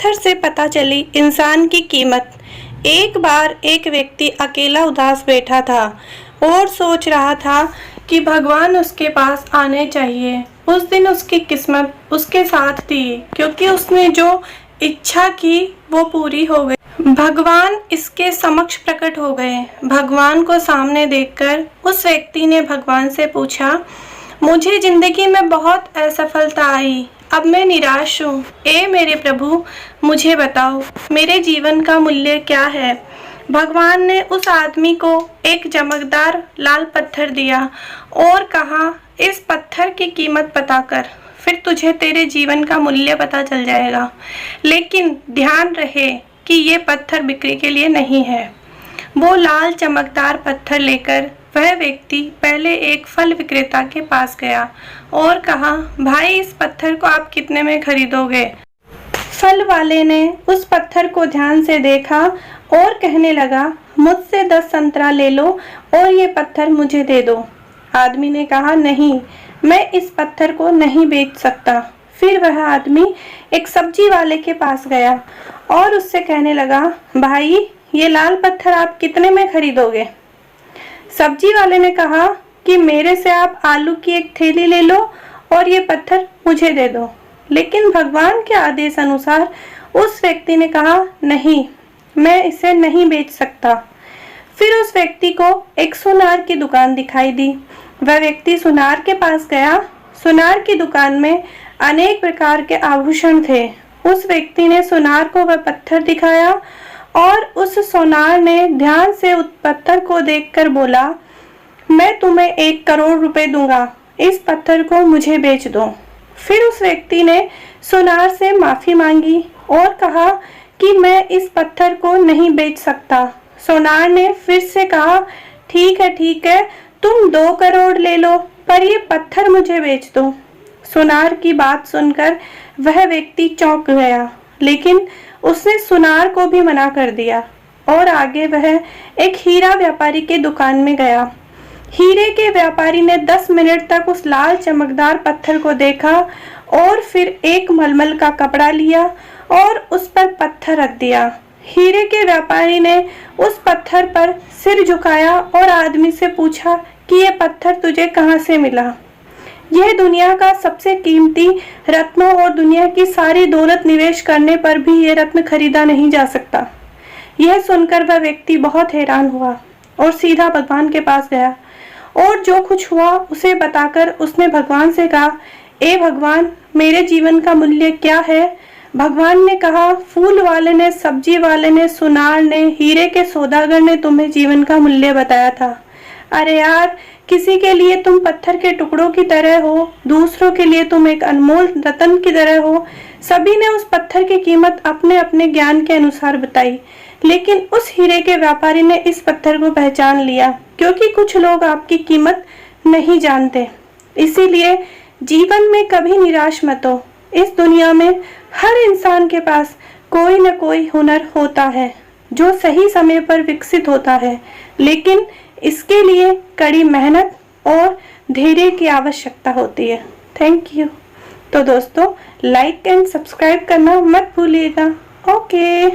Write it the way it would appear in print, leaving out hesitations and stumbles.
पत्थर से पता चली इंसान की कीमत। एक बार एक व्यक्ति अकेला उदास बैठा था और सोच रहा था कि भगवान उसके पास आने चाहिए। उस दिन उसकी किस्मत उसके साथ थी, क्योंकि उसने जो इच्छा की वो पूरी हो गई। भगवान इसके समक्ष प्रकट हो गए। भगवान को सामने देखकर उस व्यक्ति ने भगवान से पूछा, मुझे जिंदगी में बहुत असफलता आई, अब मैं निराश हूँ। ए मेरे प्रभु, मुझे बताओ मेरे जीवन का मूल्य क्या है। भगवान ने उस आदमी को एक चमकदार लाल पत्थर दिया और कहा, इस पत्थर की कीमत पता कर, फिर तुझे तेरे जीवन का मूल्य पता चल जाएगा। लेकिन ध्यान रहे कि ये पत्थर बिक्री के लिए नहीं है। वो लाल चमकदार पत्थर लेकर वह व्यक्ति पहले एक फल विक्रेता के पास गया और कहा, भाई इस पत्थर को आप कितने में खरीदोगे। फल वाले ने उस पत्थर को ध्यान से देखा और कहने लगा, मुझसे 10 संतरा ले लो और ये पत्थर मुझे दे दो। आदमी ने कहा, नहीं, मैं इस पत्थर को नहीं बेच सकता। फिर वह आदमी एक सब्जी वाले के पास गया और उससे कहने लगा, भाई ये लाल पत्थर आप कितने में खरीदोगे। सब्जी वाले ने कहा कि मेरे से आप आलू की एक थैली ले लो और ये पत्थर मुझे दे दो। लेकिन भगवान के आदेश अनुसार उस व्यक्ति ने कहा, नहीं, मैं इसे नहीं बेच सकता। फिर उस व्यक्ति को एक सुनार की दुकान दिखाई दी। वह व्यक्ति सुनार के पास गया। सुनार की दुकान में अनेक प्रकार के आभूषण थे। उस व्यक्ति ने सुनार को वह पत्थर दिखाया और उस सोनार ने ध्यान से उस पत्थर को देखकर बोला, मैं तुम्हें 1 करोड़ रुपए दूंगा, इस पत्थर को मुझे बेच दो। फिर उस व्यक्ति ने सोनार से माफी मांगी और कहा कि मैं इस पत्थर को नहीं बेच सकता। सोनार ने फिर से कहा, ठीक है, तुम 2 करोड़ ले लो, पर ये पत्थर मुझे बेच दो। सोनार की बात सुनकर वह व्यक्ति चौंक गया, लेकिन उसने सुनार को भी मना कर दिया और आगे वह एक हीरा व्यापारी के दुकान में गया। हीरे के व्यापारी ने 10 मिनट तक उस लाल चमकदार पत्थर को देखा और फिर एक मलमल का कपड़ा लिया और उस पर पत्थर रख दिया। हीरे के व्यापारी ने उस पत्थर पर सिर झुकाया और आदमी से पूछा कि यह पत्थर तुझे कहाँ से मिला। यह दुनिया का सबसे कीमती रत्नों और दुनिया की सारी दौलत निवेश करने पर भी यह रत्न खरीदा नहीं जा सकता। यह सुनकर वह व्यक्ति बहुत हैरान हुआ और सीधा भगवान के पास गया और जो कुछ हुआ उसे बताकर उसने भगवान से कहा, ए भगवान, मेरे जीवन का मूल्य क्या है। भगवान ने कहा, फूल वाले ने, सब्जी वाले ने, सुनार ने, हीरे के सौदागर ने तुम्हें जीवन का मूल्य बताया था। अरे यार, किसी के लिए तुम पत्थर के टुकड़ों की तरह हो, दूसरों के लिए तुम एक अनमोल रत्न की तरह हो। सभी ने उस पत्थर की कीमत अपने अपने ज्ञान के अनुसार बताई, लेकिन उस हीरे के व्यापारी ने इस पत्थर को पहचान लिया, क्योंकि कुछ लोग आपकी कीमत नहीं जानते। इसीलिए जीवन में कभी निराश मत हो। इस दुनिया में हर इंसान के पास कोई न कोई हुनर होता है जो सही समय पर विकसित होता है, लेकिन इसके लिए कड़ी मेहनत और धैर्य की आवश्यकता होती है। Thank you. तो दोस्तों, लाइक एंड सब्सक्राइब करना मत भूलिएगा। ओके।